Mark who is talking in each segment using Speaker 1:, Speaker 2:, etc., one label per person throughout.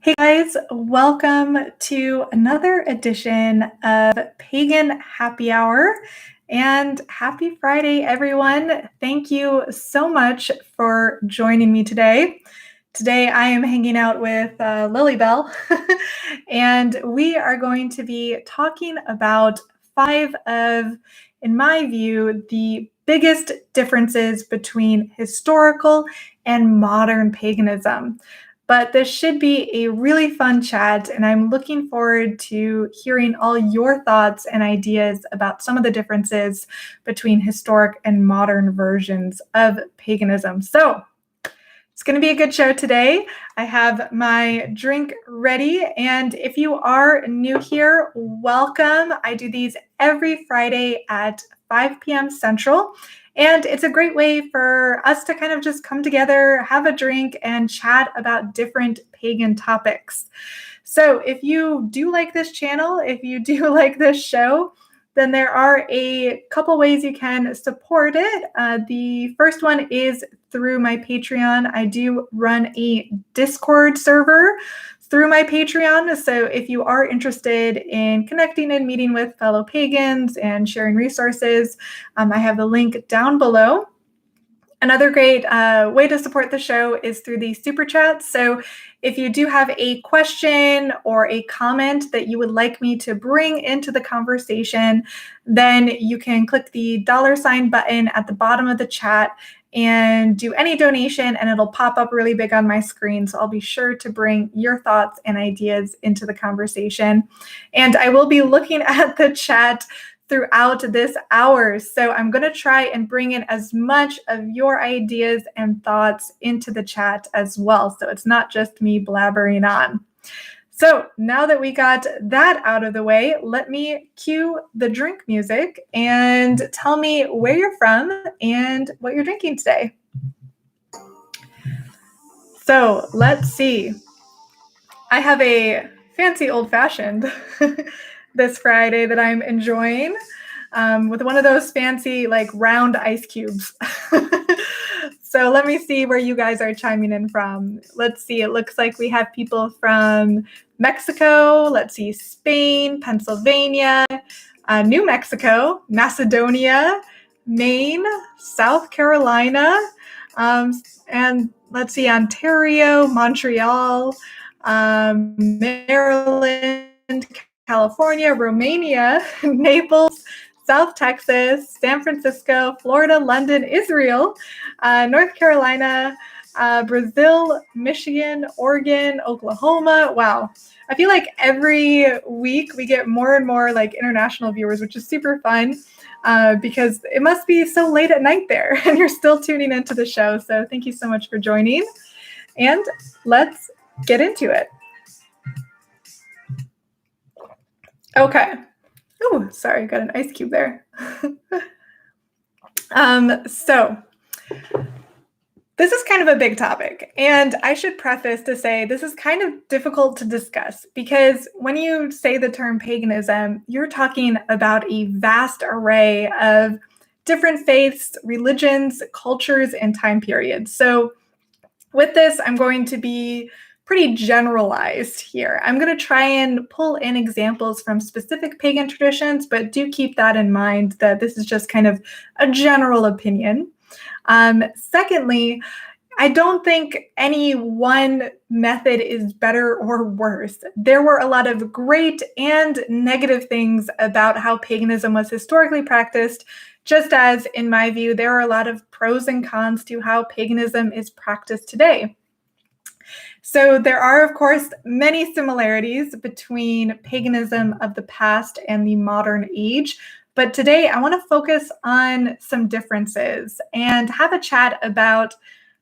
Speaker 1: Hey guys, welcome to another edition of Pagan Happy Hour and happy Friday, everyone. Thank you so much for joining me today. Today I am hanging out with Lily Bell and we are going to be talking about five of, in my view, the biggest differences between historical and modern paganism. But this should be a really fun chat, and I'm looking forward to hearing all your thoughts and ideas about some of the differences between historic and modern versions of paganism. So it's going to be a good show today. I have my drink ready, and if you are new here, welcome. I do these every Friday at 5 p.m. Central. And it's a great way for us to kind of just come together, have a drink, and chat about different pagan topics. So if you do like this channel, if you do like this show, then there are a couple ways you can support it. The first one is through my Patreon. I do run a Discord server through my Patreon. So if you are interested in connecting and meeting with fellow pagans and sharing resources, I have the link down below. Another great way to support the show is through the super chats. So if you do have a question or a comment that you would like me to bring into the conversation, then you can click the $ button at the bottom of the chat and do any donation, and it'll pop up really big on my screen. So I'll be sure to bring your thoughts and ideas into the conversation. And I will be looking at the chat throughout this hour. So I'm going to try and bring in as much of your ideas and thoughts into the chat as well. So it's not just me blabbering on. So now that we got that out of the way, let me cue the drink music and tell me where you're from and what you're drinking today. So let's see. I have a fancy old-fashioned this Friday that I'm enjoying with one of those fancy like round ice cubes. So let me see where you guys are chiming in from. Let's see, it looks like we have people from Mexico, let's see, Spain, Pennsylvania, New Mexico, Macedonia, Maine, South Carolina, and let's see, Ontario, Montreal, Maryland, California, Romania, Naples, South Texas, San Francisco, Florida, London, Israel, North Carolina, Brazil, Michigan, Oregon, Oklahoma. Wow. I feel like every week we get more and more like international viewers, which is super fun because it must be so late at night there and you're still tuning into the show. So thank you so much for joining, and let's get into it. Okay. Oh, sorry, got an ice cube there. So this is kind of a big topic, and I should preface to say this is kind of difficult to discuss because when you say the term paganism, you're talking about a vast array of different faiths, religions, cultures, and time periods. So with this, I'm going to be pretty generalized here. I'm going to try and pull in examples from specific pagan traditions, but do keep that in mind that this is just kind of a general opinion. Secondly, I don't think any one method is better or worse. There were a lot of great and negative things about how paganism was historically practiced, just as, in my view, there are a lot of pros and cons to how paganism is practiced today. So there are, of course, many similarities between paganism of the past and the modern age. But today I want to focus on some differences and have a chat about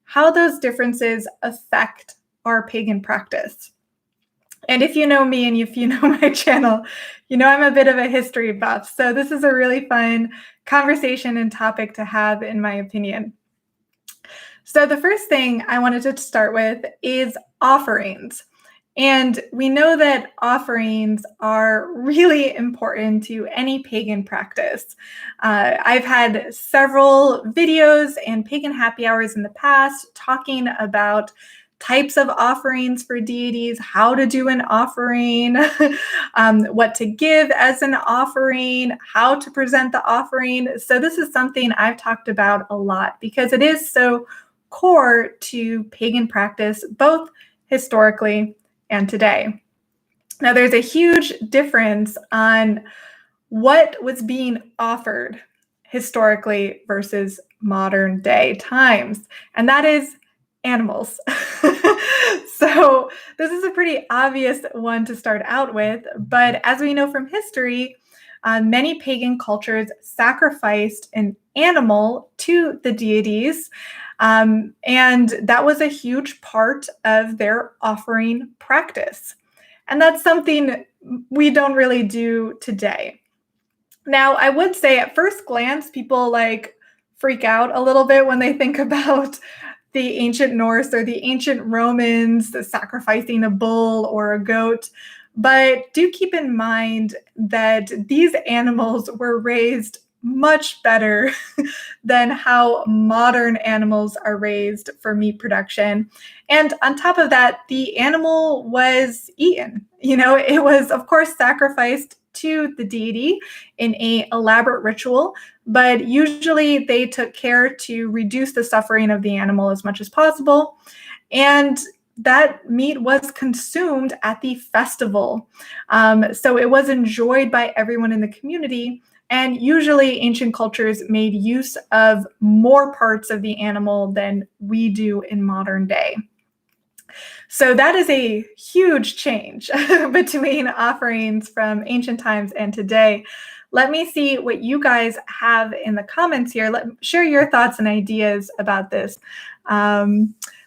Speaker 1: how those differences affect our pagan practice. And if you know me and if you know my channel, you know I'm a bit of a history buff. So this is a really fun conversation and topic to have, in my opinion. So the first thing I wanted to start with is offerings. And we know that offerings are really important to any pagan practice. I've had several videos and pagan happy hours in the past talking about types of offerings for deities, how to do an offering, what to give as an offering, how to present the offering. So this is something I've talked about a lot because it is so core to pagan practice, both historically and today. Now, there's a huge difference on what was being offered historically versus modern day times, and that is animals. So this is a pretty obvious one to start out with, but as we know from history, many pagan cultures sacrificed an animal to the deities, and that was a huge part of their offering practice. And that's something we don't really do today. Now, I would say at first glance, people freak out a little bit when they think about the ancient Norse or the ancient Romans sacrificing a bull or a goat. But do keep in mind that these animals were raised much better than how modern animals are raised for meat production. And on top of that, the animal was eaten. It was, of course, sacrificed to the deity in an elaborate ritual, but usually they took care to reduce the suffering of the animal as much as possible. And that meat was consumed at the festival. So it was enjoyed by everyone in the community. And usually ancient cultures made use of more parts of the animal than we do in modern day. So that is a huge change between offerings from ancient times and today. Let me see what you guys have in the comments here. Share your thoughts and ideas about this.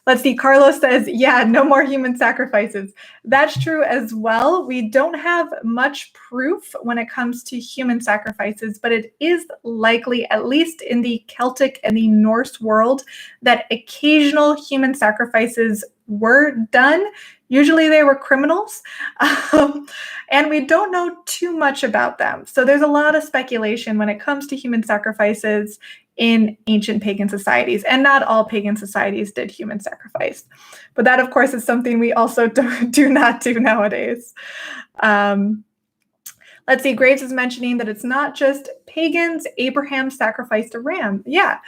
Speaker 1: Let's see, Carlos says, yeah, no more human sacrifices. That's true as well. We don't have much proof when it comes to human sacrifices, but it is likely, at least in the Celtic and the Norse world, that occasional human sacrifices were done. Usually they were criminals, and we don't know too much about them. So there's a lot of speculation when it comes to human sacrifices in ancient pagan societies, and not all pagan societies did human sacrifice. But that, of course, is something we also do not do nowadays. Let's see, Graves is mentioning that it's not just pagans. Abraham sacrificed a ram. Yeah.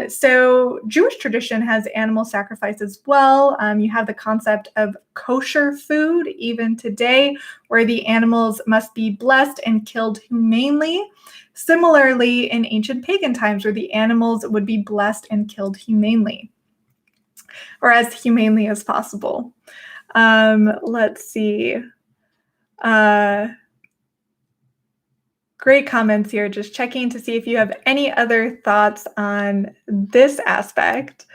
Speaker 1: So Jewish tradition has animal sacrifice as well. You have the concept of kosher food even today, where the animals must be blessed and killed humanely. Similarly, in ancient pagan times, where the animals would be blessed and killed humanely, or as humanely as possible. Let's see. Great comments here. Just checking to see if you have any other thoughts on this aspect.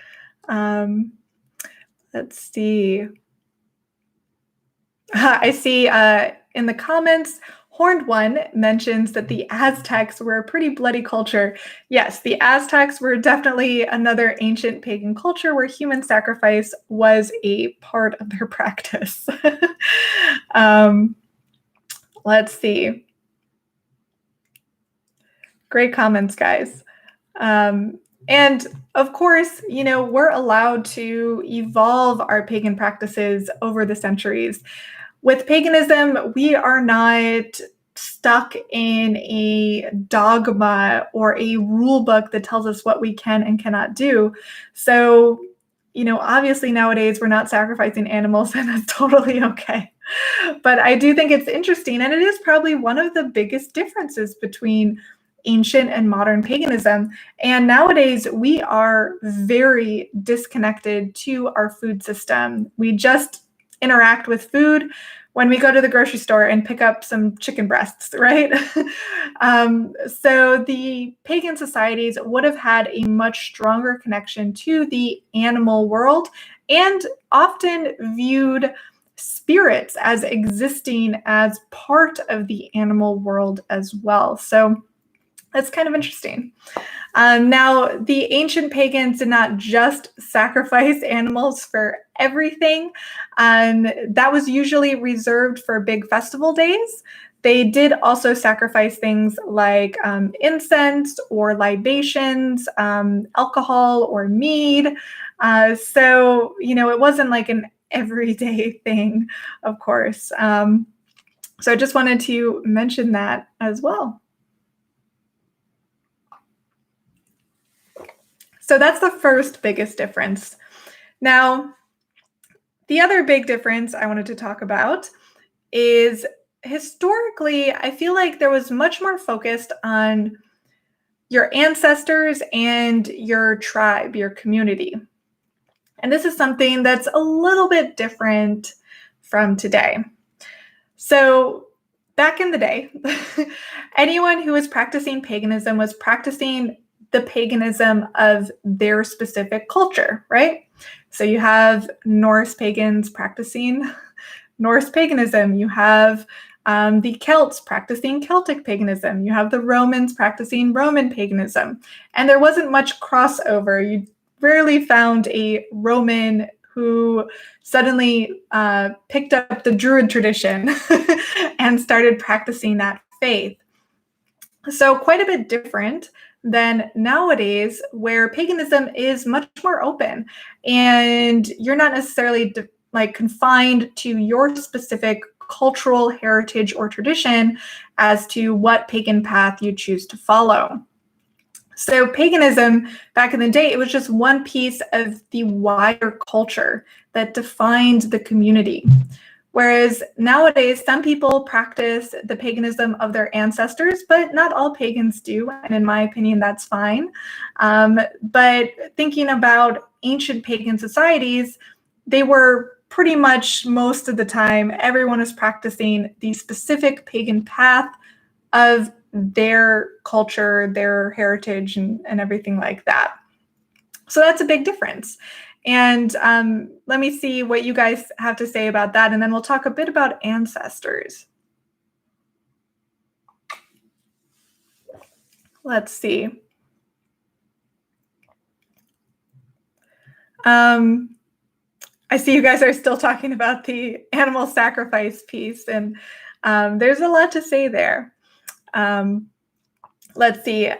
Speaker 1: Let's see. I see in the comments, Horned One mentions that the Aztecs were a pretty bloody culture. Yes, the Aztecs were definitely another ancient pagan culture where human sacrifice was a part of their practice. Let's see. Great comments, guys. And of course, we're allowed to evolve our pagan practices over the centuries. With paganism, we are not stuck in a dogma or a rule book that tells us what we can and cannot do. So, obviously nowadays we're not sacrificing animals, and that's totally okay. But I do think it's interesting, and it is probably one of the biggest differences between ancient and modern paganism. And nowadays we are very disconnected to our food system. We just interact with food when we go to the grocery store and pick up some chicken breasts, right? So the pagan societies would have had a much stronger connection to the animal world, and often viewed spirits as existing as part of the animal world as well. So that's kind of interesting. Now, the ancient pagans did not just sacrifice animals for everything. That was usually reserved for big festival days. they did also sacrifice things like incense or libations, alcohol or mead. So, it wasn't like an everyday thing, of course. So I just wanted to mention that as well. So that's the first biggest difference. Now, the other big difference I wanted to talk about is historically, I feel like there was much more focused on your ancestors and your tribe, your community. And this is something that's a little bit different from today. So back in the day, anyone who was practicing paganism was practicing the paganism of their specific culture, right? So you have Norse pagans practicing Norse paganism. You have the Celts practicing Celtic paganism. You have the Romans practicing Roman paganism. And there wasn't much crossover. You rarely found a Roman who suddenly picked up the Druid tradition and started practicing that faith. So quite a bit different than nowadays, where paganism is much more open and you're not necessarily confined to your specific cultural heritage or tradition as to what pagan path you choose to follow. So paganism, back in the day, it was just one piece of the wider culture that defined the community. Whereas nowadays, some people practice the paganism of their ancestors, but not all pagans do. And in my opinion, that's fine. But thinking about ancient pagan societies, they were pretty much most of the time, everyone is practicing the specific pagan path of their culture, their heritage, and everything like that. So that's a big difference. And let me see what you guys have to say about that, and then we'll talk a bit about ancestors. Let's see. I see you guys are still talking about the animal sacrifice piece, and there's a lot to say there. Let's see.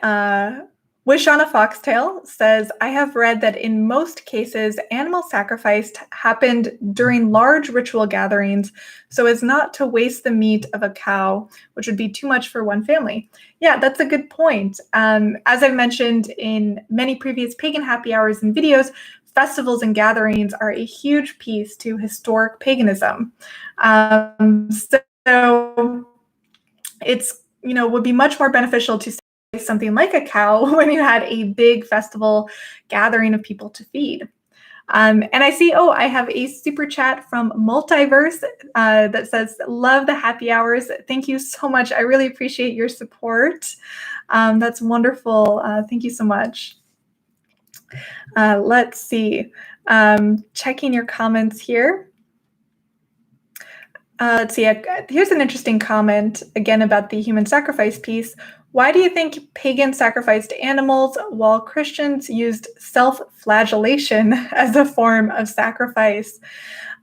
Speaker 1: Wish on a Foxtail says, I have read that in most cases, animal sacrifice happened during large ritual gatherings so as not to waste the meat of a cow, which would be too much for one family. Yeah, that's a good point. As I've mentioned in many previous Pagan Happy Hours and videos, festivals and gatherings are a huge piece to historic paganism. So it's, would be much more beneficial to something like a cow when you had a big festival gathering of people to feed. And I see, I have a super chat from Multiverse that says, love the happy hours. Thank you so much. I really appreciate your support. That's wonderful. Thank you so much. Let's see. Checking your comments here. Let's see. Here's an interesting comment, again, about the human sacrifice piece. Why do you think pagans sacrificed animals while Christians used self-flagellation as a form of sacrifice?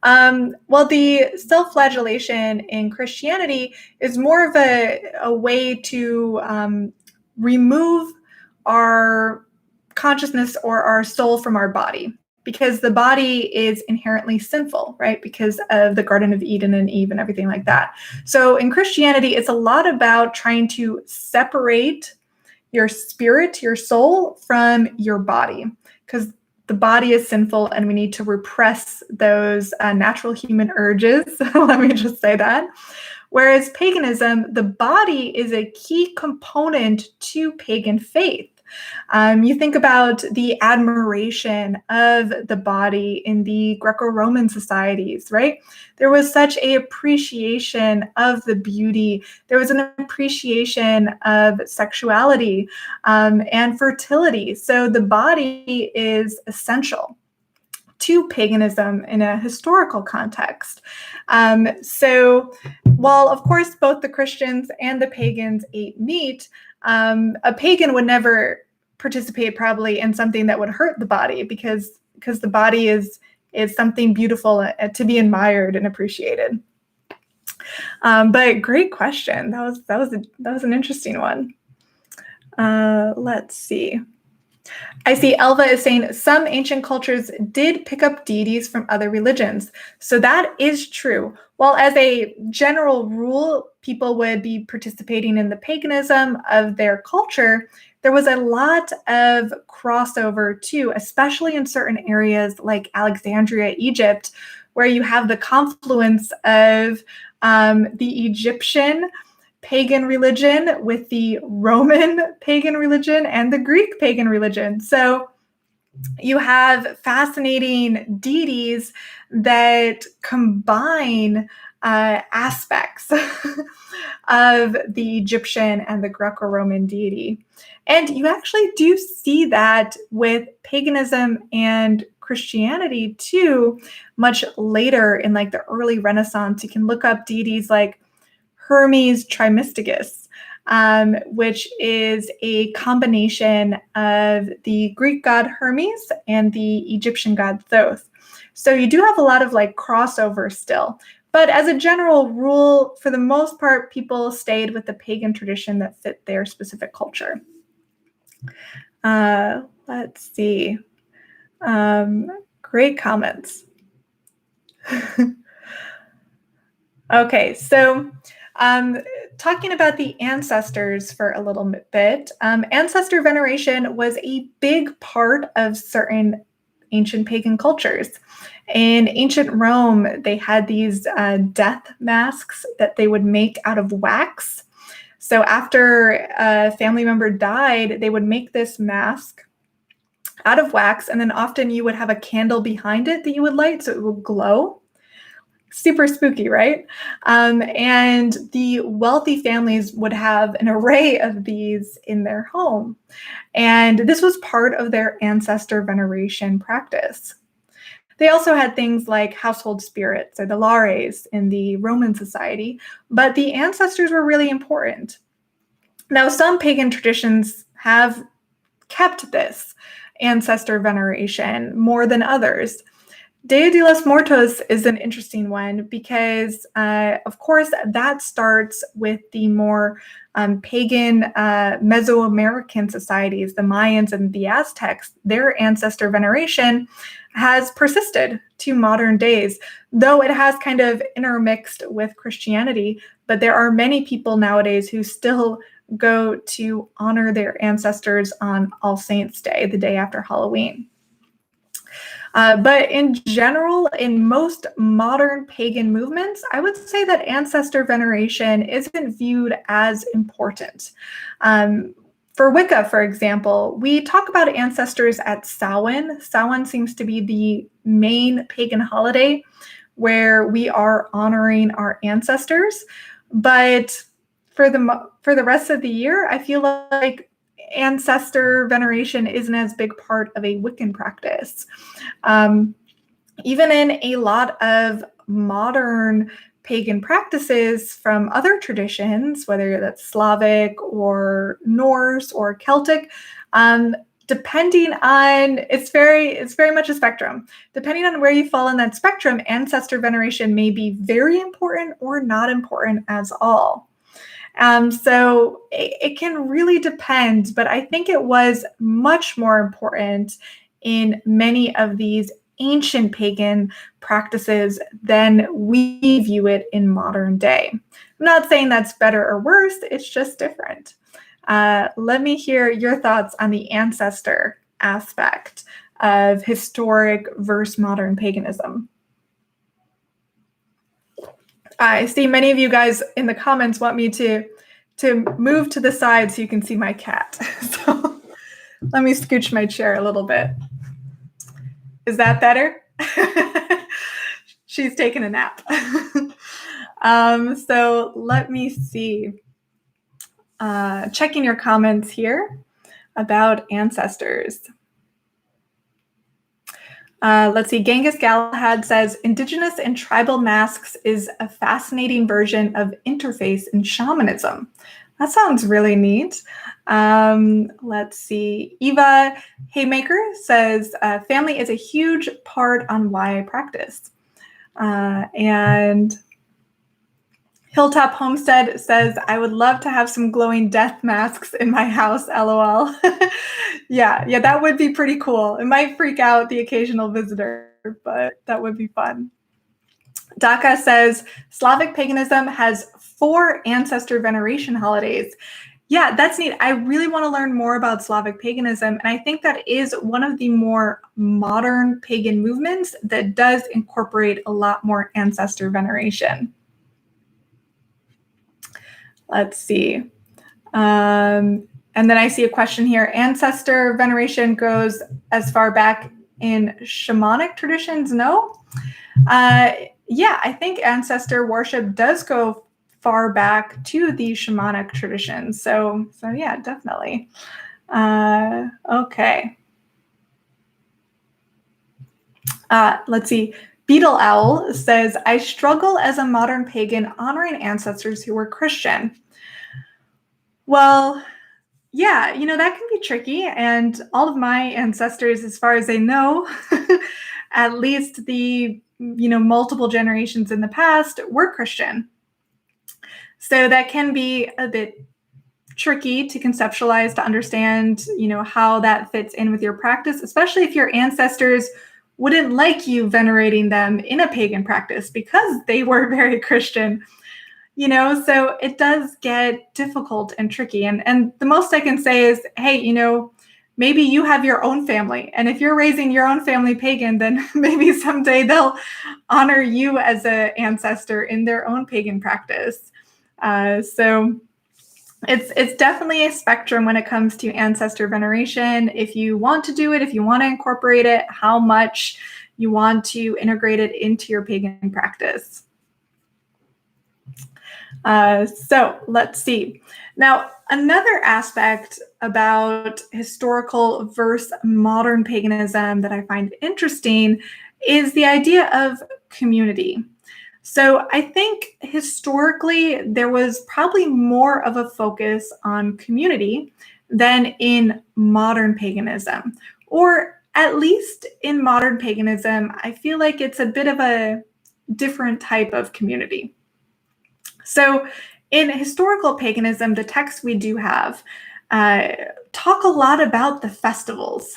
Speaker 1: Well, the self-flagellation in Christianity is more of a way to remove our consciousness or our soul from our body, because the body is inherently sinful, right? Because of the Garden of Eden and Eve and everything like that. So in Christianity, it's a lot about trying to separate your spirit, your soul, from your body, because the body is sinful and we need to repress those natural human urges. Let me just say that. Whereas paganism, the body is a key component to pagan faith. You think about the admiration of the body in the Greco-Roman societies, right? There was such an appreciation of the beauty. There was an appreciation of sexuality and fertility. So the body is essential to paganism in a historical context. So while, of course, both the Christians and the pagans ate meat, a pagan would never participate probably in something that would hurt the body, because the body is something beautiful to be admired and appreciated. But great question. That was an interesting one. Let's see. I see Elva is saying some ancient cultures did pick up deities from other religions. So that is true. While as a general rule, people would be participating in the paganism of their culture, there was a lot of crossover too, especially in certain areas like Alexandria, Egypt, where you have the confluence of the Egyptian pagan religion with the Roman pagan religion and the Greek pagan religion. So you have fascinating deities that combine aspects of the Egyptian and the Greco-Roman deity. And you actually do see that with paganism and Christianity too, much later in like the early Renaissance. You can look up deities like Hermes Trismegistus, which is a combination of the Greek god Hermes and the Egyptian god Thoth. So you do have a lot of like crossover still. But as a general rule, for the most part, people stayed with the pagan tradition that fit their specific culture. Let's see. Great comments. Okay, so talking about the ancestors for a little bit, ancestor veneration was a big part of certain ancient pagan cultures. In ancient Rome, they had these death masks that they would make out of wax. So after a family member died, they would make this mask out of wax, and then often you would have a candle behind it that you would light so it would glow. Super spooky, right? And the wealthy families would have an array of these in their home. And this was part of their ancestor veneration practice. They also had things like household spirits or the lares in the Roman society, but the ancestors were really important. Now, some pagan traditions have kept this ancestor veneration more than others. Dei De Los Muertos is an interesting one because, of course, that starts with the more pagan Mesoamerican societies, the Mayans and the Aztecs. Their ancestor veneration has persisted to modern days, though it has kind of intermixed with Christianity. But there are many people nowadays who still go to honor their ancestors on All Saints' Day, the day after Halloween. But in general, in most modern pagan movements, I would say that ancestor veneration isn't viewed as important. For Wicca, for example, we talk about ancestors at Samhain. Samhain seems to be the main pagan holiday where we are honoring our ancestors. But for the rest of the year, I feel like ancestor veneration isn't as big part of a Wiccan practice. Even in a lot of modern pagan practices from other traditions, whether that's Slavic or Norse or Celtic, depending on, it's very much a spectrum. Depending on where you fall in that spectrum, ancestor veneration may be very important or not important as all. So it can really depend, but I think it was much more important in many of these ancient pagan practices than we view it in modern day. I'm not saying that's better or worse, it's just different. Let me hear your thoughts on the ancestor aspect of historic versus modern paganism. I see many of you guys in the comments want me to move to the side so you can see my cat. So let me scooch my chair a little bit. Is that better? She's taking a nap. So let me see. Checking your comments here about ancestors. Let's see, Genghis Galahad says, indigenous and tribal masks is a fascinating version of interface in shamanism. That sounds really neat. Let's see, Eva Haymaker says, family is a huge part on why I practice. And Hilltop Homestead says, I would love to have some glowing death masks in my house, LOL. Yeah, that would be pretty cool. It might freak out the occasional visitor, but that would be fun. Daka says, Slavic paganism has 4 ancestor veneration holidays. Yeah, that's neat. I really want to learn more about Slavic paganism, and I think that is one of the more modern pagan movements that does incorporate a lot more ancestor veneration. Let's see. And then I see a question here. Ancestor veneration goes as far back in shamanic traditions? No? Yeah, I think ancestor worship does go far back to the shamanic traditions. So yeah, definitely. Okay. Let's see. Beetle Owl says, I struggle as a modern pagan honoring ancestors who were Christian. Well, yeah, that can be tricky. And all of my ancestors, as far as I know, at least the multiple generations in the past were Christian. So that can be a bit tricky to conceptualize, to understand, how that fits in with your practice, especially if your ancestors wouldn't like you venerating them in a pagan practice because they were very Christian. So it does get difficult and tricky. And the most I can say is, hey, maybe you have your own family. And if you're raising your own family pagan, then maybe someday they'll honor you as an ancestor in their own pagan practice. So it's definitely a spectrum when it comes to ancestor veneration. If you want to do it, if you want to incorporate it, how much you want to integrate it into your pagan practice. So let's see. Now, another aspect about historical versus modern paganism that I find interesting is the idea of community. So I think historically there was probably more of a focus on community than in modern paganism, or at least in modern paganism, I feel like it's a bit of a different type of community. So in historical paganism, the texts we do have talk a lot about the festivals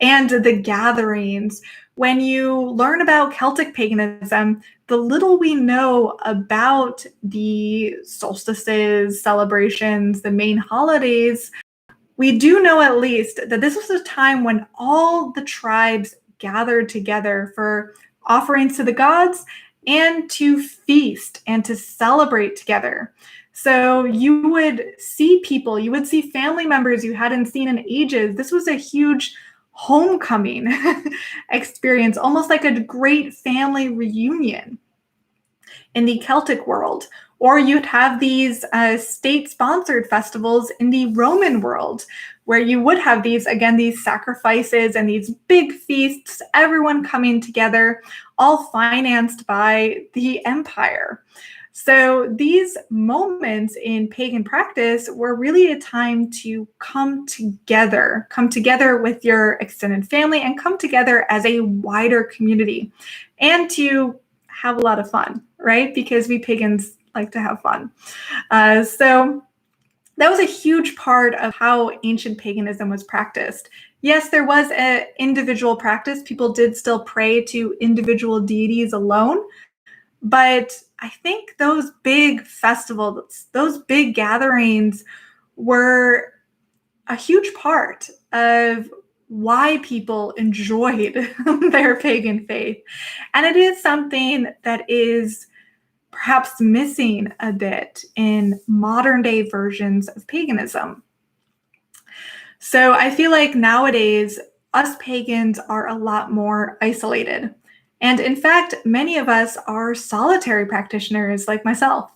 Speaker 1: and the gatherings. When you learn about Celtic paganism, the little we know about the solstices, celebrations, the main holidays, we do know at least that this was a time when all the tribes gathered together for offerings to the gods and to feast and to celebrate together. So you would see people, you would see family members you hadn't seen in ages. This was a huge homecoming experience, almost like a great family reunion in the Celtic world. Or you'd have these state-sponsored festivals in the Roman world, where you would have these sacrifices and these big feasts, everyone coming together, all financed by the empire. So these moments in pagan practice were really a time to come together with your extended family and come together as a wider community and to have a lot of fun, right? Because we pagans like to have fun. So that was a huge part of how ancient paganism was practiced. Yes, there was an individual practice. People did still pray to individual deities alone. But I think those big festivals, those big gatherings were a huge part of why people enjoyed their pagan faith. And it is something that is perhaps missing a bit in modern day versions of paganism. So I feel like nowadays, us pagans are a lot more isolated. And in fact, many of us are solitary practitioners like myself.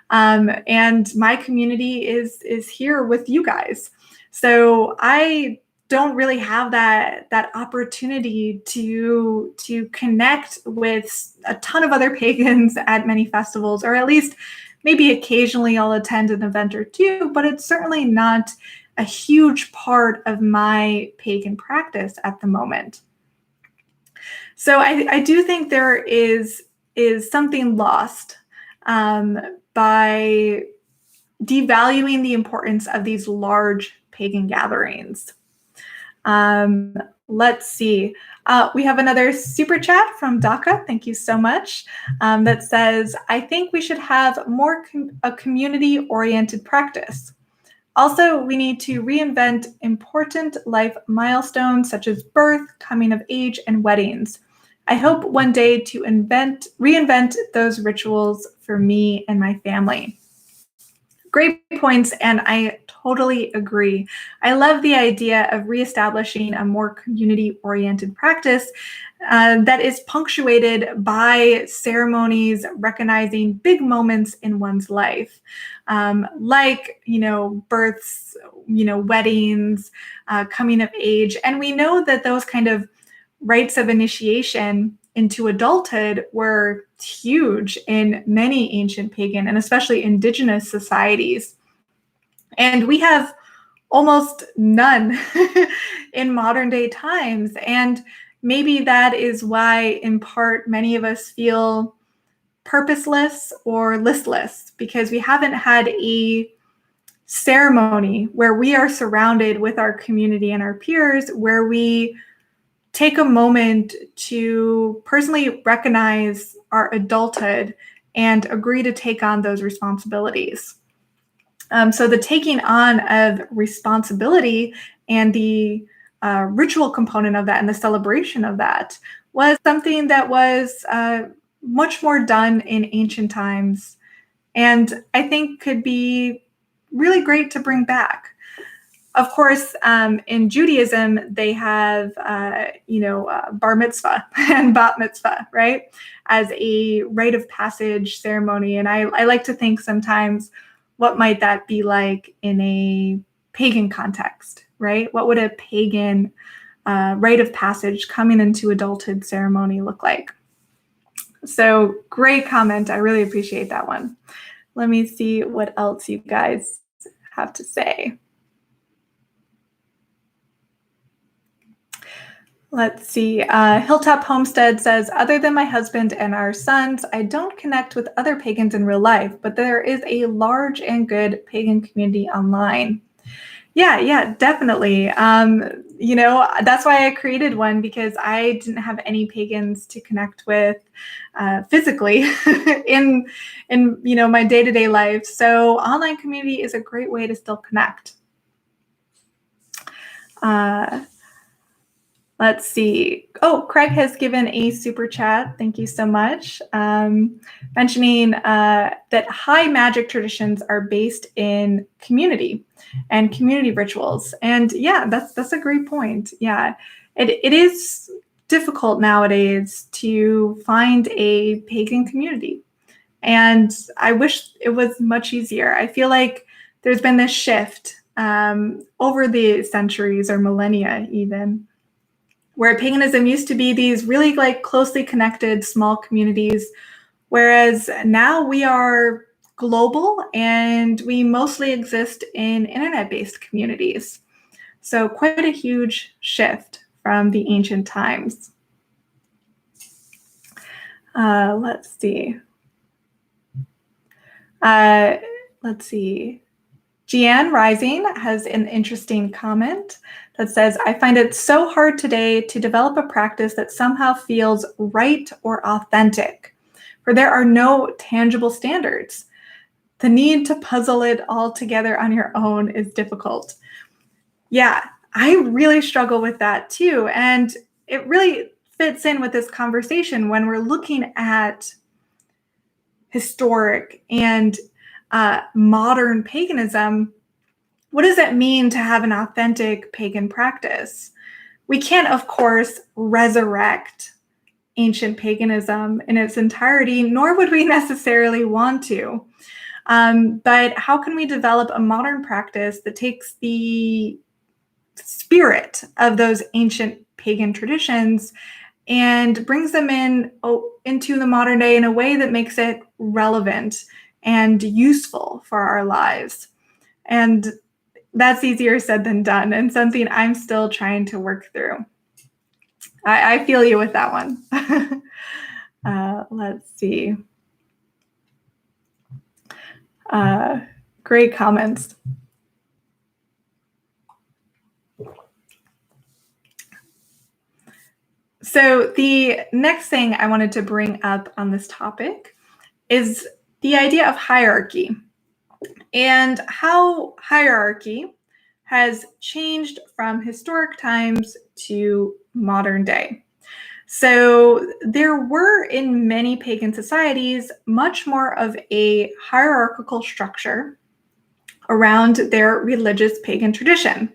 Speaker 1: And my community is here with you guys. So I don't really have that opportunity to connect with a ton of other pagans at many festivals, or at least maybe occasionally I'll attend an event or two, but it's certainly not a huge part of my pagan practice at the moment. So I do think there is something lost by devaluing the importance of these large pagan gatherings. Let's see. We have another super chat from Daka. Thank you so much. That says, I think we should have more a community-oriented practice. Also, we need to reinvent important life milestones such as birth, coming of age, and weddings. I hope one day to reinvent those rituals for me and my family. Great points, and I totally agree. I love the idea of reestablishing a more community-oriented practice that is punctuated by ceremonies recognizing big moments in one's life, like, births, weddings, coming of age. And we know that those kind of rites of initiation into adulthood were huge in many ancient pagan and especially indigenous societies. And we have almost none in modern day times. And maybe that is why, in part, many of us feel purposeless or listless, because we haven't had a ceremony where we are surrounded with our community and our peers, where we take a moment to personally recognize our adulthood and agree to take on those responsibilities. So the taking on of responsibility and the ritual component of that and the celebration of that was something that was much more done in ancient times, and I think could be really great to bring back. Of course, in Judaism, they have, bar mitzvah and bat mitzvah, right, as a rite of passage ceremony. And I like to think sometimes, what might that be like in a pagan context, right? What would a pagan rite of passage coming into adulthood ceremony look like? So great comment. I really appreciate that one. Let me see what else you guys have to say. Let's see. Hilltop Homestead says, other than my husband and our sons, I don't connect with other pagans in real life, but there is a large and good pagan community online. Yeah, definitely. That's why I created one, because I didn't have any pagans to connect with physically in my day-to-day life. So online community is a great way to still connect. Let's see. Oh, Craig has given a super chat. Thank you so much. Mentioning that high magic traditions are based in community and community rituals. And yeah, that's a great point. Yeah, it is difficult nowadays to find a pagan community. And I wish it was much easier. I feel like there's been this shift over the centuries or millennia even, where paganism used to be these really closely connected small communities, whereas now we are global and we mostly exist in internet-based communities. So quite a huge shift from the ancient times. Let's see. Jian Rising has an interesting comment that says, I find it so hard today to develop a practice that somehow feels right or authentic, for there are no tangible standards. The need to puzzle it all together on your own is difficult. Yeah, I really struggle with that too. And it really fits in with this conversation when we're looking at historic and modern paganism. What does it mean to have an authentic pagan practice? We can't, of course, resurrect ancient paganism in its entirety, nor would we necessarily want to. But how can we develop a modern practice that takes the spirit of those ancient pagan traditions and brings them into the modern day in a way that makes it relevant and useful for our lives? And that's easier said than done, and something I'm still trying to work through. I feel you with that one. Let's see. Great comments. So the next thing I wanted to bring up on this topic is the idea of hierarchy and how hierarchy has changed from historic times to modern day. So there were in many pagan societies much more of a hierarchical structure around their religious pagan tradition.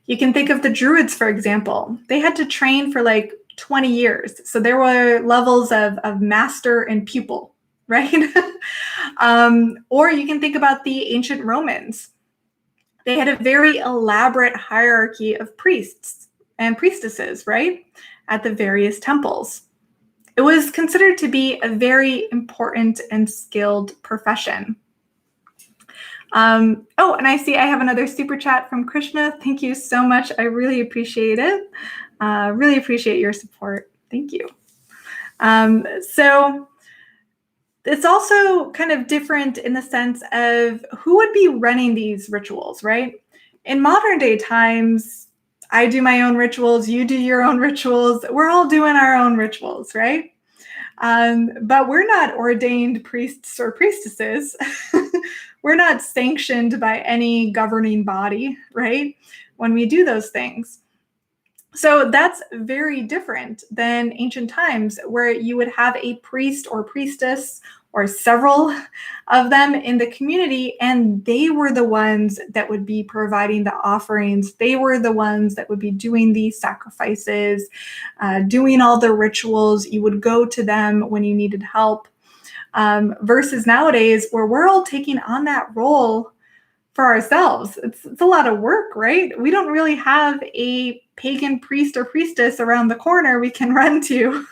Speaker 1: You can think of the Druids, for example. They had to train for like 20 years. So there were levels of master and pupil, right? Or you can think about the ancient Romans. They had a very elaborate hierarchy of priests and priestesses, right, at the various temples. It was considered to be a very important and skilled profession. Oh, and I see I have another super chat from Krishna. Thank you so much. I really appreciate it. Really appreciate your support. Thank you. So it's also kind of different in the sense of who would be running these rituals, right? In modern day times, I do my own rituals, you do your own rituals, we're all doing our own rituals, right? But we're not ordained priests or priestesses. We're not sanctioned by any governing body, right? When we do those things. So that's very different than ancient times where you would have a priest or priestess or several of them in the community, and they were the ones that would be providing the offerings. They were the ones that would be doing these sacrifices, doing all the rituals. You would go to them when you needed help. Versus nowadays where we're all taking on that role for ourselves. It's a lot of work, right? We don't really have a pagan priest or priestess around the corner we can run to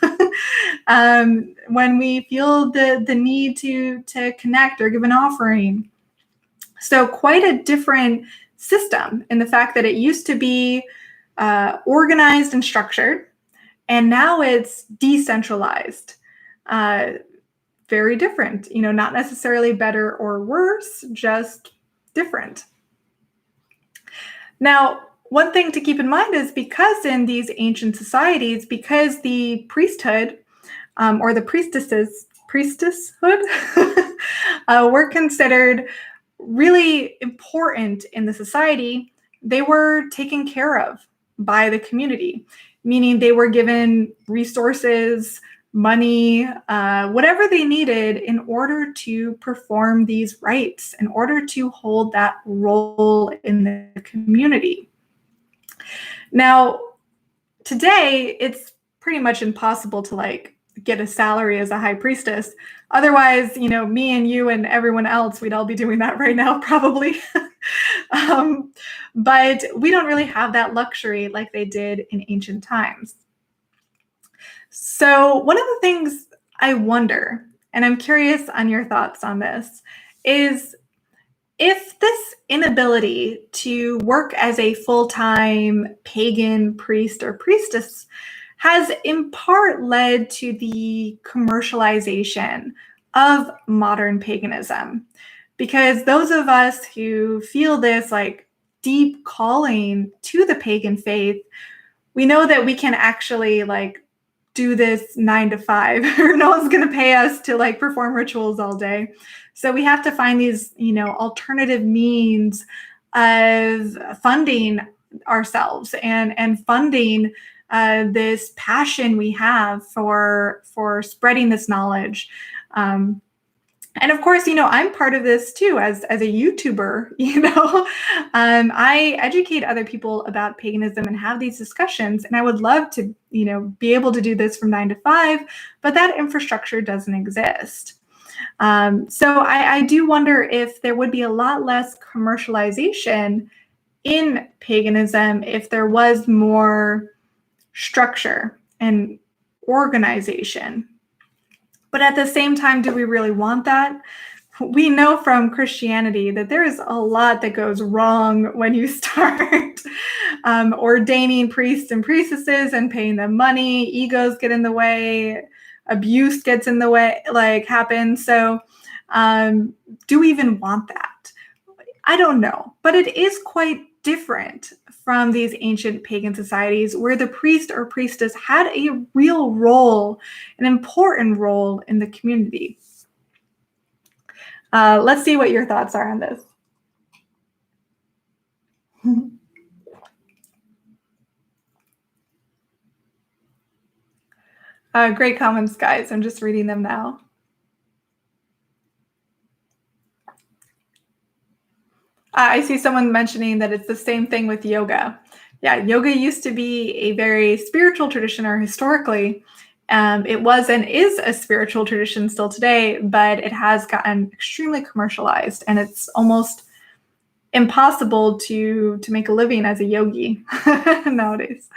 Speaker 1: when we feel the need to connect or give an offering. So quite a different system in the fact that it used to be organized and structured, and now it's decentralized. Very different, not necessarily better or worse, just different. Now, one thing to keep in mind is because in these ancient societies, because the priesthood or the priestesshood were considered really important in the society, they were taken care of by the community, meaning they were given resources, money, whatever they needed in order to perform these rites, in order to hold that role in the community. Now, today, it's pretty much impossible to get a salary as a high priestess. Otherwise, me and you and everyone else, we'd all be doing that right now, probably. But we don't really have that luxury like they did in ancient times. So one of the things I wonder, and I'm curious on your thoughts on this, is if this inability to work as a full-time pagan priest or priestess has in part led to the commercialization of modern paganism. Because those of us who feel this deep calling to the pagan faith, we know that we can actually do this 9 to 5, or no one's going to pay us to perform rituals all day. So we have to find these, alternative means of funding ourselves and funding this passion we have for spreading this knowledge. And of course, I'm part of this too as a YouTuber. I educate other people about paganism and have these discussions, and I would love to, be able to do this from 9 to 5, but that infrastructure doesn't exist. So I do wonder if there would be a lot less commercialization in paganism if there was more structure and organization. But at the same time, do we really want that? We know from Christianity that there is a lot that goes wrong when you start ordaining priests and priestesses and paying them money. Egos get in the way, abuse gets in the way, happens. So Do we even want that? I don't know, but it is quite different from these ancient pagan societies where the priest or priestess had a real role, an important role in the community. Let's see what your thoughts are on this. Great comments, guys. I'm just reading them now. I see someone mentioning that it's the same thing with yoga. Yeah, yoga used to be a very spiritual tradition, or historically, it was and is a spiritual tradition still today, but it has gotten extremely commercialized, and it's almost impossible to make a living as a yogi nowadays.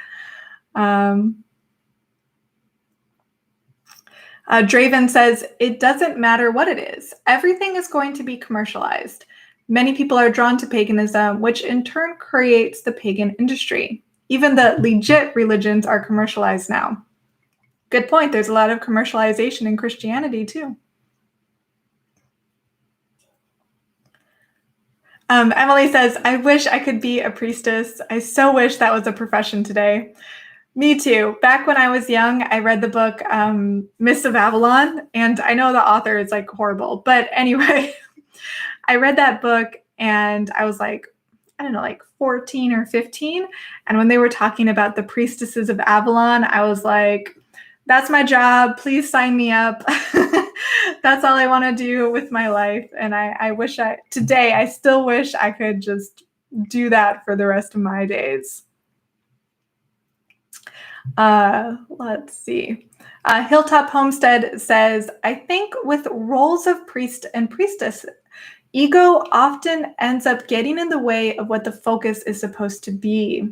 Speaker 1: Draven says, it doesn't matter what it is. Everything is going to be commercialized. Many people are drawn to paganism, which in turn creates the pagan industry. Even the legit religions are commercialized now. Good point. There's a lot of commercialization in Christianity too. Emily says, I wish I could be a priestess. I so wish that was a profession today. Me too. Back when I was young, I read the book Mists of Avalon, and I know the author is like horrible, but anyway, I read that book and I was like, I don't know, like 14 or 15. And when they were talking about the priestesses of Avalon, I was like, that's my job. Please sign me up. That's all I want to do with my life. And I wish today, I still wish I could just do that for the rest of my days. Let's see. Hilltop Homestead says, I think with roles of priest and priestess, ego often ends up getting in the way of what the focus is supposed to be.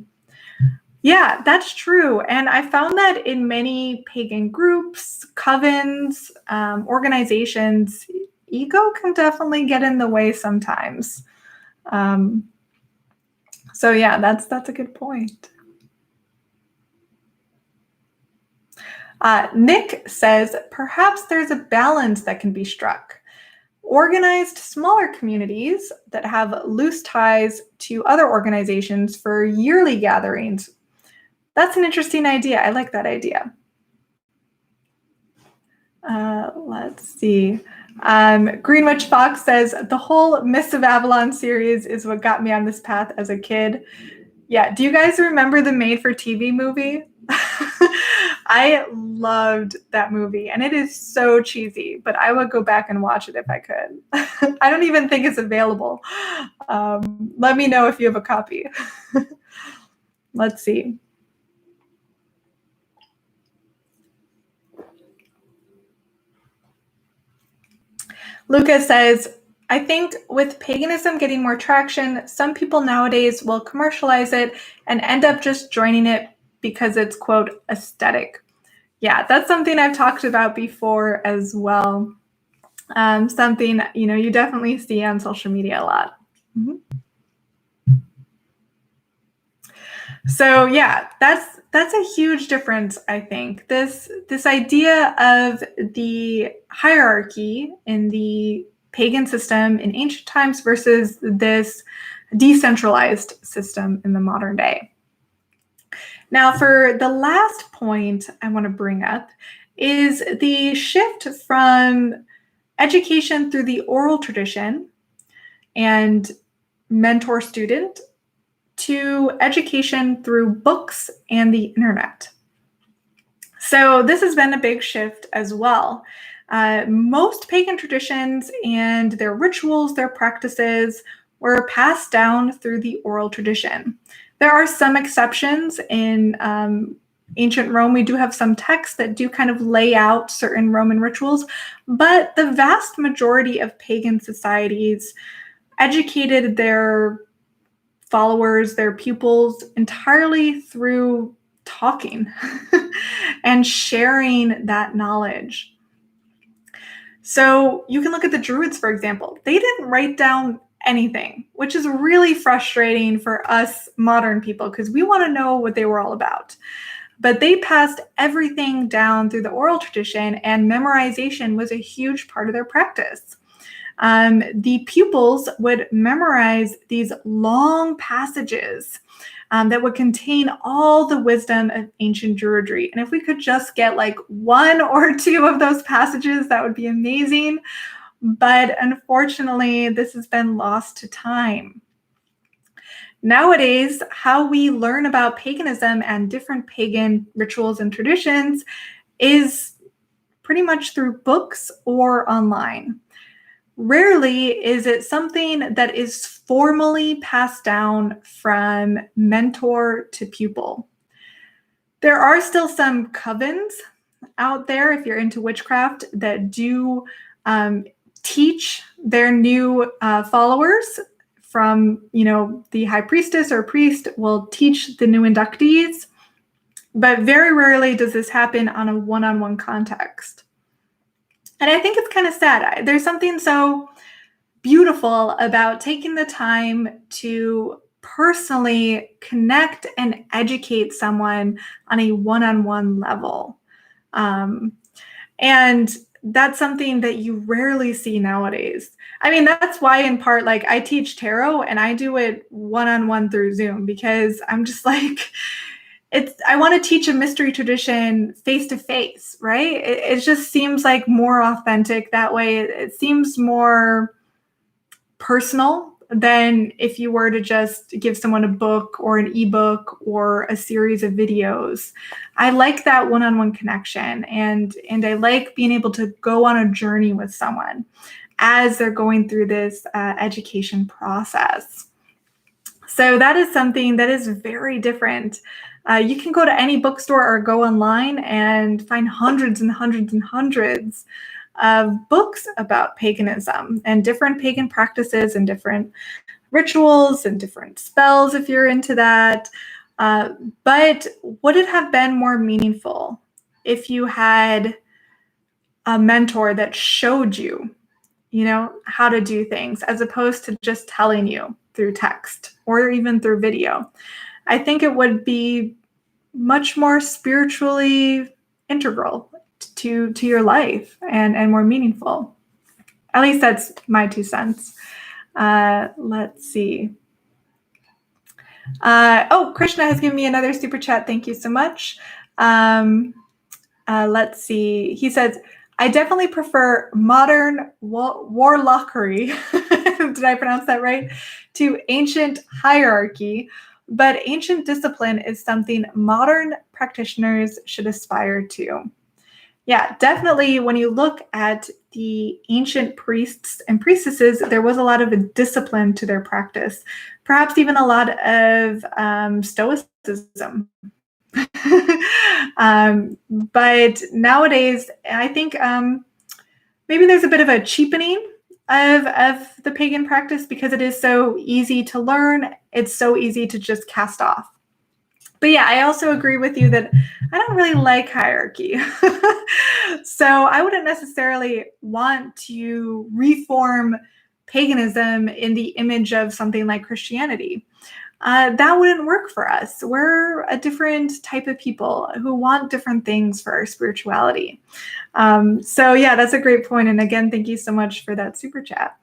Speaker 1: Yeah, that's true. And I found that in many pagan groups, covens, organizations, ego can definitely get in the way sometimes. So yeah, that's a good point. Nick says, perhaps there's a balance that can be struck. Organized smaller communities that have loose ties to other organizations for yearly gatherings. That's an interesting idea. I like that idea. Let's see. Greenwich Fox says, the whole Mists of Avalon series is what got me on this path as a kid. Yeah, do you guys remember the made-for-TV movie? I loved that movie, and it is so cheesy, but I would go back and watch it if I could. I don't even think it's available. Let me know if you have a copy. Let's see. Lucas says, I think with paganism getting more traction, some people nowadays will commercialize it and end up just joining it because it's, quote, aesthetic. Yeah, that's something I've talked about before as well. Something, you definitely see on social media a lot. Mm-hmm. So yeah, that's a huge difference, I think. This idea of the hierarchy in the pagan system in ancient times versus this decentralized system in the modern day. Now, for the last point I want to bring up is the shift from education through the oral tradition and mentor-student to education through books and the internet. So this has been a big shift as well. Most pagan traditions and their rituals, their practices were passed down through the oral tradition. There are some exceptions in ancient Rome. We do have some texts that do kind of lay out certain Roman rituals, but the vast majority of pagan societies educated their followers, their pupils, entirely through talking and sharing that knowledge. So you can look at the Druids, for example. They didn't write down anything, which is really frustrating for us modern people because we want to know what they were all about. But they passed everything down through the oral tradition, and memorization was a huge part of their practice. the pupils would memorize these long passages that would contain all the wisdom of ancient Druidry. And if we could just get like one or two of those passages, that would be amazing. But unfortunately, this has been lost to time. Nowadays, how we learn about paganism and different pagan rituals and traditions is pretty much through books or online. Rarely is it something that is formally passed down from mentor to pupil. There are still some covens out there, if you're into witchcraft, that do teach their new followers from, the high priestess or priest will teach the new inductees, but very rarely does this happen on a one-on-one context. And I think it's kind of sad. There's something so beautiful about taking the time to personally connect and educate someone on a one-on-one level. And that's something that you rarely see nowadays. I mean, that's why in part, like, I teach tarot and I do it one-on-one through Zoom, because I'm just like, I want to teach a mystery tradition face to face, right? It just seems like more authentic that way. It seems more personal than if you were to just give someone a book or an ebook or a series of videos. I like that one-on-one connection, and I like being able to go on a journey with someone as they're going through this education process. So that is something that is very different. You can go to any bookstore or go online and find hundreds and hundreds and hundreds of books about paganism and different pagan practices and different rituals and different spells if you're into that. But would it have been more meaningful if you had a mentor that showed you, how to do things, as opposed to just telling you through text or even through video? I think it would be much more spiritually integral to your life and more meaningful. At least that's my 2 cents. Let's see. Krishna has given me another super chat. Thank you so much. Let's see. He says, I definitely prefer modern warlockery, did I pronounce that right, to ancient hierarchy, but ancient discipline is something modern practitioners should aspire to. Yeah, definitely. When you look at the ancient priests and priestesses, there was a lot of a discipline to their practice, perhaps even a lot of stoicism. But nowadays, I think maybe there's a bit of a cheapening of the pagan practice because it is so easy to learn. It's so easy to just cast off. But yeah, I also agree with you that I don't really like hierarchy. So I wouldn't necessarily want to reform paganism in the image of something like Christianity. That wouldn't work for us. We're a different type of people who want different things for our spirituality. So yeah, that's a great point. And again, thank you so much for that super chat.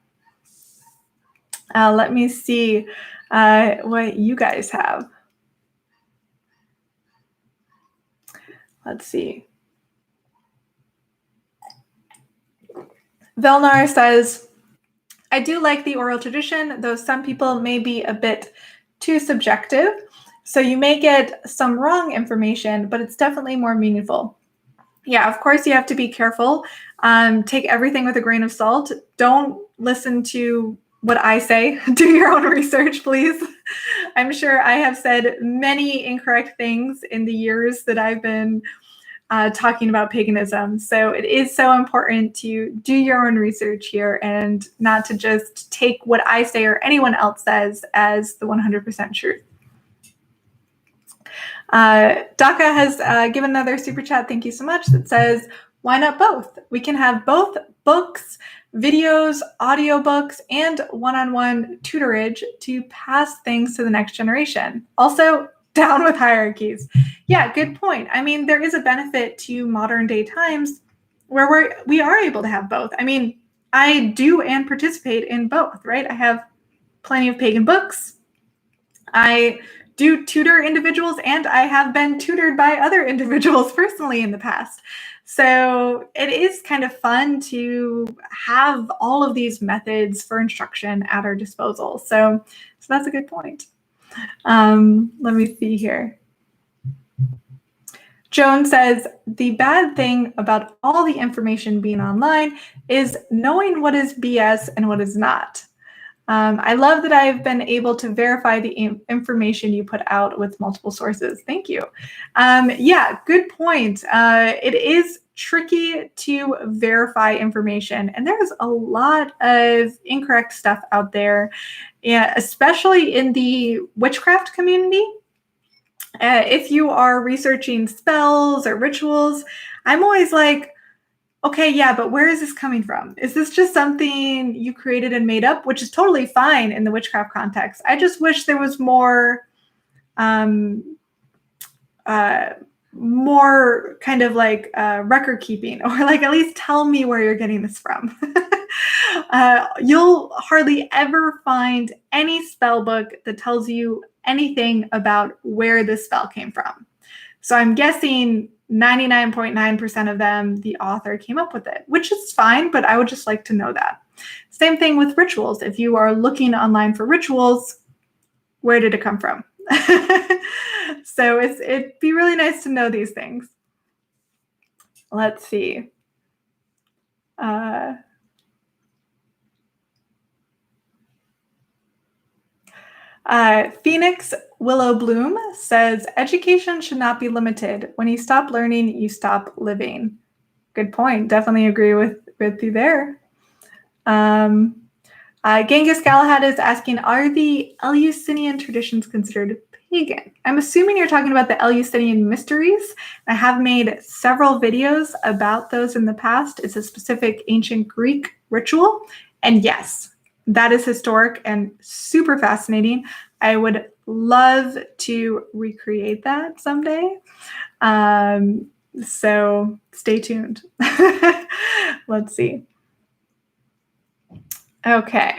Speaker 1: Let me see what you guys have. Let's see. Velnar says, I do like the oral tradition, though some people may be a bit too subjective. So you may get some wrong information, but it's definitely more meaningful. Yeah, of course, you have to be careful. Take everything with a grain of salt. Don't listen to what I say. Do your own research, please. I'm sure I have said many incorrect things in the years that I've been talking about paganism. So it is so important to do your own research here and not to just take what I say or anyone else says as the 100% truth. Daka has given another super chat. Thank you so much. That says, why not both? We can have both books, videos, audiobooks, and one-on-one tutorage to pass things to the next generation. Also, down with hierarchies. Yeah, good point. I mean, there is a benefit to modern day times where we are able to have both. I mean, I do and participate in both, right? I have plenty of pagan books. I do tutor individuals, and I have been tutored by other individuals personally in the past. So it is kind of fun to have all of these methods for instruction at our disposal. So that's a good point. Let me see here. Joan says, the bad thing about all the information being online is knowing what is BS and what is not. I love that I've been able to verify the information you put out with multiple sources. Thank you. Yeah, good point. It is tricky to verify information, and there's a lot of incorrect stuff out there, especially in the witchcraft community. If you are researching spells or rituals, I'm always like, okay, yeah, but where is this coming from? Is this just something you created and made up, which is totally fine in the witchcraft context? I just wish there was more kind of like record keeping, or like at least tell me where you're getting this from. You'll hardly ever find any spell book that tells you anything about where this spell came from. So I'm guessing 99.9% of them, the author came up with it, which is fine, but I would just like to know that. Same thing with rituals. If you are looking online for rituals, where did it come from? So it'd be really nice to know these things. Let's see. Phoenix Willow Bloom says, education should not be limited. When you stop learning, you stop living. Good point. Definitely agree with you there. Genghis Galahad is asking, are the Eleusinian traditions considered pagan? I'm assuming you're talking about the Eleusinian mysteries. I have made several videos about those in the past. It's a specific ancient Greek ritual. And yes, that is historic and super fascinating. I would love to recreate that someday. So stay tuned. Let's see. Okay.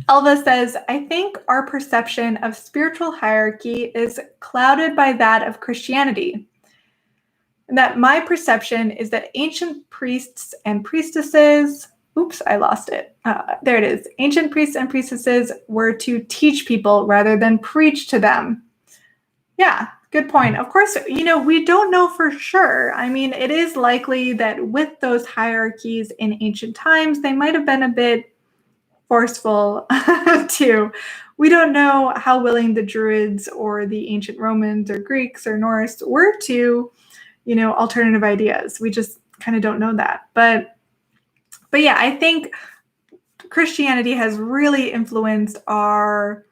Speaker 1: Elva says, I think our perception of spiritual hierarchy is clouded by that of Christianity. And that my perception is that ancient priests and priestesses, oops, I lost it. There it is. Ancient priests and priestesses were to teach people rather than preach to them. Yeah, good point. Of course, we don't know for sure. I mean, it is likely that with those hierarchies in ancient times, they might have been a bit forceful too. We don't know how willing the Druids or the ancient Romans or Greeks or Norse were to, alternative ideas. We just kind of don't know that. But yeah, I think Christianity has really influenced our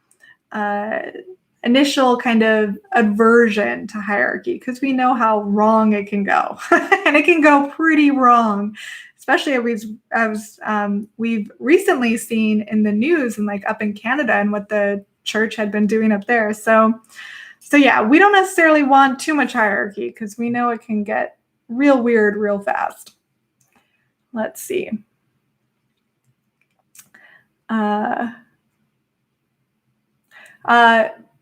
Speaker 1: initial kind of aversion to hierarchy, because we know how wrong it can go. And it can go pretty wrong, especially as we've recently seen in the news and like up in Canada and what the church had been doing up there. So yeah, we don't necessarily want too much hierarchy because we know it can get real weird real fast. Let's see.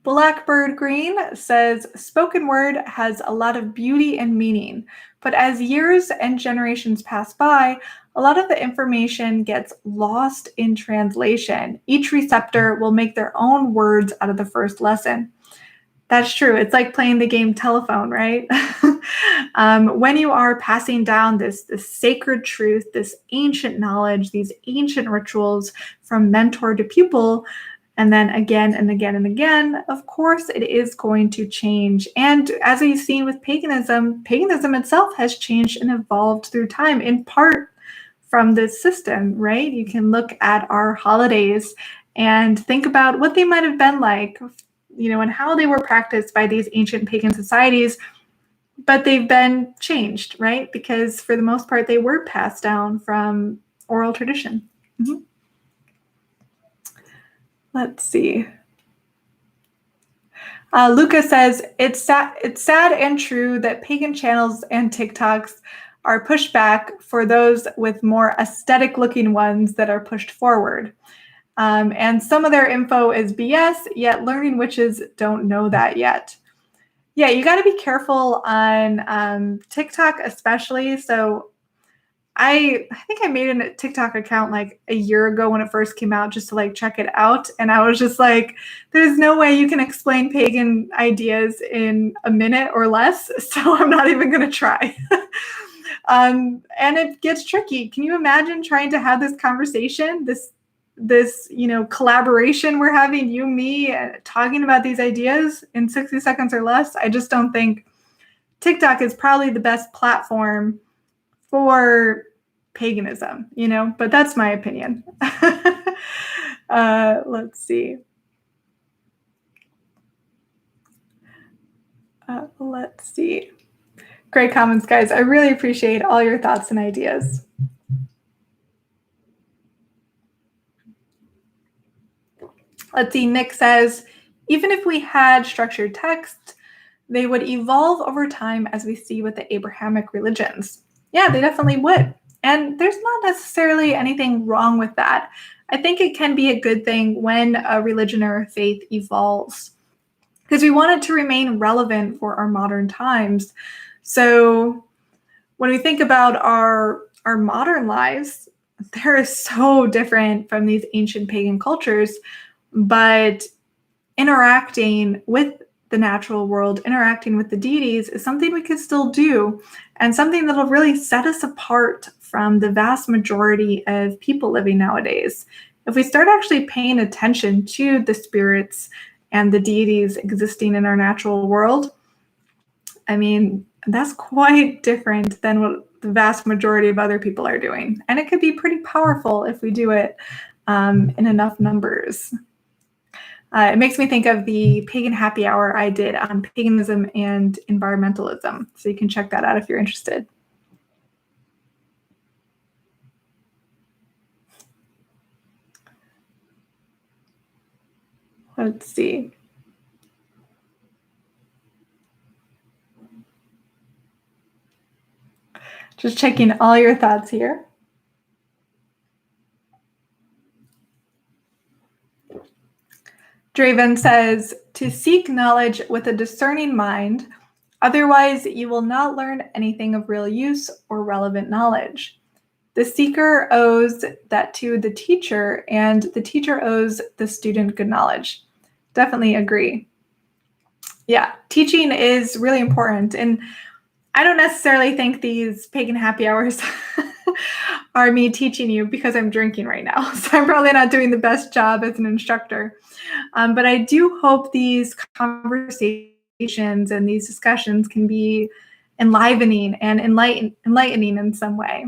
Speaker 1: Blackbird Green says, spoken word has a lot of beauty and meaning, but as years and generations pass by, a lot of the information gets lost in translation. Each receptor will make their own words out of the first lesson. That's true. It's like playing the game telephone, right? When you are passing down this sacred truth, this ancient knowledge, these ancient rituals from mentor to pupil, and then again and again and again, of course, it is going to change. And as we've seen with paganism, paganism itself has changed and evolved through time, in part from this system, right? You can look at our holidays and think about what they might have been like, and how they were practiced by these ancient pagan societies, but they've been changed, right? Because for the most part, they were passed down from oral tradition. Mm-hmm. Let's see. Luca says, it's sad and true that pagan channels and TikToks are pushed back for those with more aesthetic looking ones that are pushed forward. And some of their info is BS, yet learning witches don't know that yet. Yeah, you got to be careful on TikTok especially. So I think I made a TikTok account like a year ago when it first came out just to like check it out. And I was just like, there's no way you can explain pagan ideas in a minute or less. So I'm not even going to try. And it gets tricky. Can you imagine trying to have this conversation, this collaboration we're having, you, me, talking about these ideas in 60 seconds or less? I just don't think TikTok is probably the best platform for paganism, but that's my opinion. Let's see. Great comments, guys. I really appreciate all your thoughts and ideas. Let's see. Nick says, even if we had structured text, they would evolve over time as we see with the Abrahamic religions. Yeah, they definitely would. And there's not necessarily anything wrong with that. I think it can be a good thing when a religion or a faith evolves because we want it to remain relevant for our modern times. So when we think about our modern lives, they're so different from these ancient pagan cultures, but interacting with the natural world, interacting with the deities is something we could still do and something that'll really set us apart from the vast majority of people living nowadays. If we start actually paying attention to the spirits and the deities existing in our natural world, I mean, that's quite different than what the vast majority of other people are doing. And it could be pretty powerful if we do it in enough numbers. It makes me think of the Pagan Happy Hour I did on paganism and environmentalism. So you can check that out if you're interested. Let's see. Just checking all your thoughts here. Draven says, to seek knowledge with a discerning mind, otherwise you will not learn anything of real use or relevant knowledge. The seeker owes that to the teacher, and the teacher owes the student good knowledge. Definitely agree. Yeah, teaching is really important. And I don't necessarily think these pagan happy hours are me teaching you because I'm drinking right now. So I'm probably not doing the best job as an instructor. But I do hope these conversations and these discussions can be enlivening and enlightening in some way.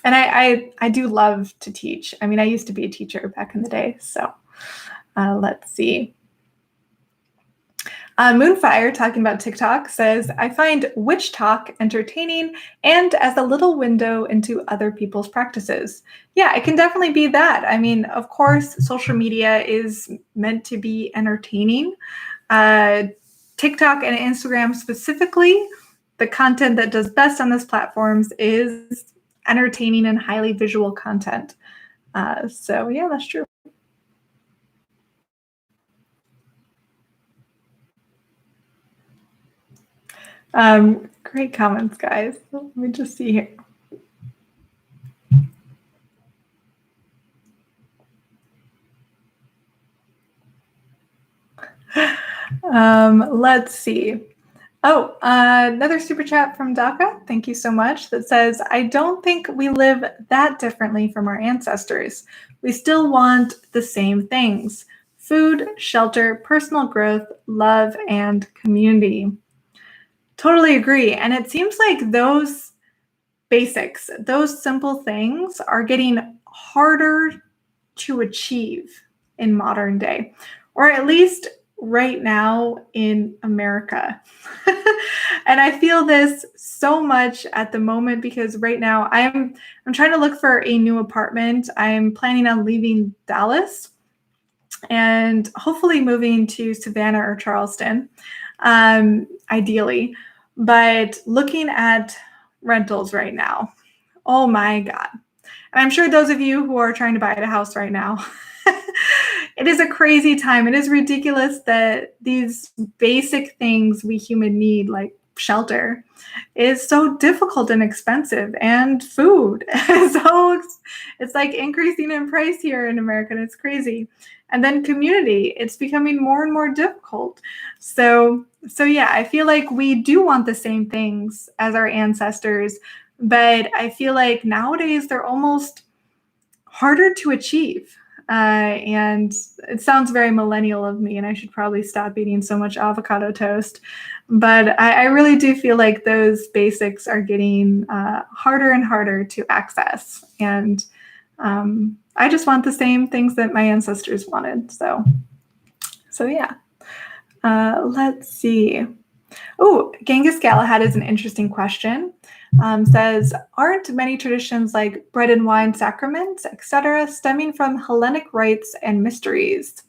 Speaker 1: And I do love to teach. I mean, I used to be a teacher back in the day. So let's see. Moonfire, talking about TikTok, says, I find witch talk entertaining and as a little window into other people's practices. Yeah, it can definitely be that. I mean, of course, social media is meant to be entertaining. TikTok and Instagram specifically, the content that does best on those platforms is entertaining and highly visual content. So yeah, that's true. Great comments, guys. Let me just see here. Let's see. Oh, another super chat from Daka. Thank you so much. That says, I don't think we live that differently from our ancestors. We still want the same things: food, shelter, personal growth, love, and community. Totally agree. And it seems like those basics, those simple things are getting harder to achieve in modern day, or at least right now in America. And I feel this so much at the moment because right now I'm trying to look for a new apartment. I'm planning on leaving Dallas and hopefully moving to Savannah or Charleston, ideally. But looking at rentals right now. Oh my God. And I'm sure those of you who are trying to buy a house right now, it is a crazy time. It is ridiculous that these basic things we human need, like shelter, is so difficult and expensive, and food. So it's like increasing in price here in America, and it's crazy. And then community, it's becoming more and more difficult. So yeah, I feel like we do want the same things as our ancestors, but I feel like nowadays they're almost harder to achieve. And it sounds very millennial of me, and I should probably stop eating so much avocado toast. But I really do feel like those basics are getting harder and harder to access. And I just want the same things that my ancestors wanted. So yeah. Let's see. Oh, Genghis Galahad is an interesting question. Says, aren't many traditions like bread and wine sacraments, etc., stemming from Hellenic rites and mysteries?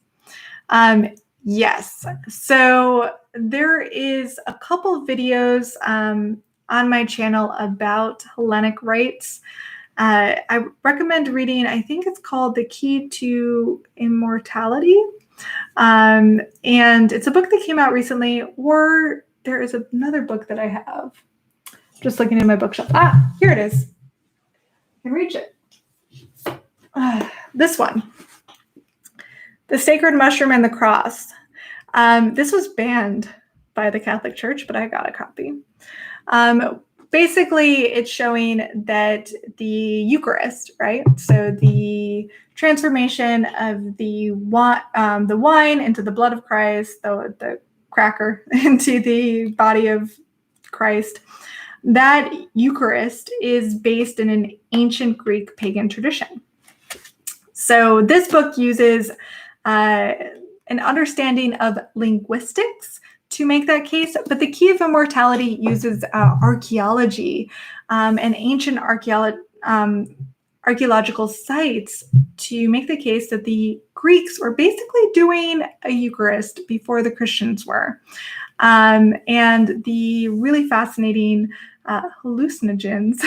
Speaker 1: Yes. So there is a couple videos on my channel about Hellenic rites. I recommend reading, I think it's called The Key to Immortality. And it's a book that came out recently, or there is another book that I have. Just looking in my bookshelf. Here it is. I can reach it. This one. The Sacred Mushroom and the Cross. This was banned by the Catholic Church, but I got a copy. Basically, it's showing that the Eucharist, right? So the transformation of the wine into the blood of Christ, the cracker into the body of Christ, that Eucharist is based in an ancient Greek pagan tradition. So this book uses an understanding of linguistics to make that case, but the Key of Immortality uses archaeology and ancient archaeological sites to make the case that the Greeks were basically doing a Eucharist before the Christians were. And the really fascinating hallucinogens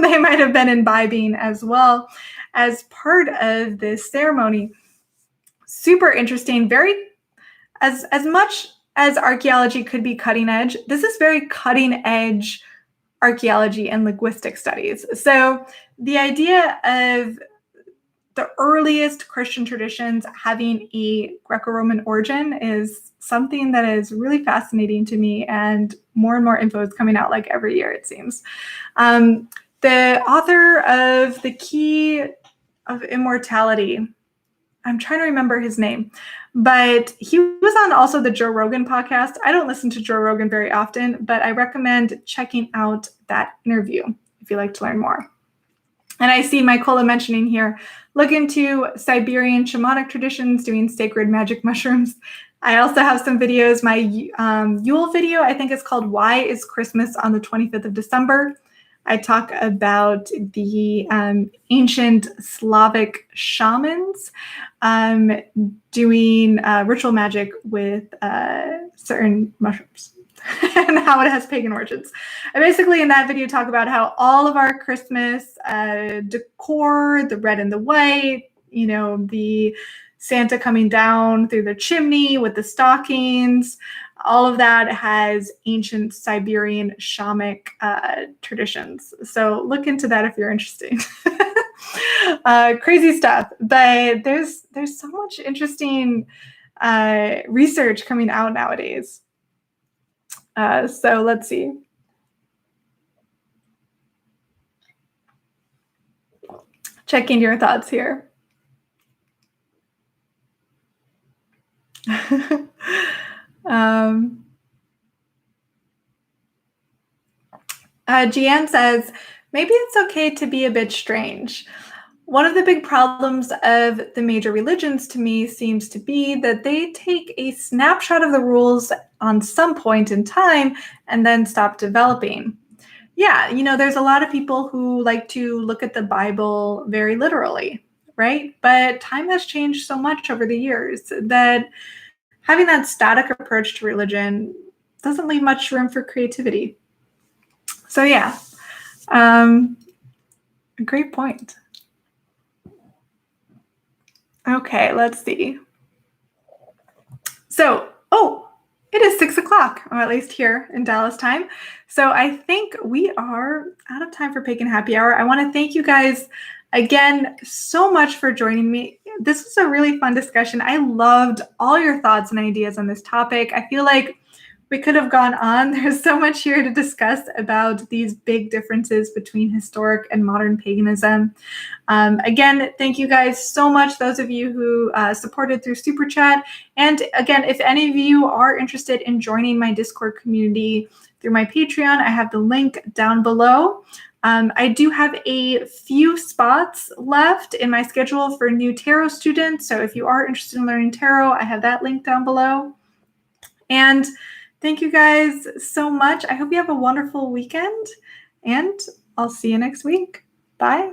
Speaker 1: they might have been imbibing as well as part of this ceremony. Super interesting, very, as much as archaeology could be cutting edge, this is very cutting edge archaeology and linguistic studies. So the idea of the earliest Christian traditions having a Greco-Roman origin is something that is really fascinating to me, and more info is coming out like every year, it seems. The author of The Key of Immortality, I'm trying to remember his name, but he was on also the Joe Rogan podcast. I don't listen to Joe Rogan very often, but I recommend checking out that interview if you'd like to learn more. And I see Mykola mentioning here, look into Siberian shamanic traditions doing sacred magic mushrooms. I also have some videos. My Yule video, I think it's called Why is Christmas on the 25th of December? I talk about the ancient Slavic shamans doing ritual magic with certain mushrooms and how it has pagan origins. I basically in that video talk about how all of our Christmas decor, the red and the white, you know, the Santa coming down through the chimney with the stockings, all of that has ancient Siberian shamanic traditions. So look into that if you're interested. Crazy stuff, but there's so much interesting research coming out nowadays. So let's see. Checking your thoughts here. Jian says, maybe it's okay to be a bit strange. One of the big problems of the major religions to me seems to be that they take a snapshot of the rules on some point in time and then stop developing. Yeah, you know, there's a lot of people who like to look at the Bible very literally, right? But time has changed so much over the years that having that static approach to religion doesn't leave much room for creativity. So yeah, A great point. Okay, let's see. So, it is 6:00, or at least here in Dallas time. So I think we are out of time for Pagan Happy Hour. I want to thank you guys again so much for joining me. This was a really fun discussion. I loved all your thoughts and ideas on this topic. I feel like we could have gone on. There's so much here to discuss about these big differences between historic and modern paganism. Again, thank you guys so much, those of you who supported through Super Chat. And again, if any of you are interested in joining my Discord community through my Patreon, I have the link down below. I do have a few spots left in my schedule for new tarot students. So if you are interested in learning tarot, I have that link down below. And thank you guys so much. I hope you have a wonderful weekend, and I'll see you next week. Bye.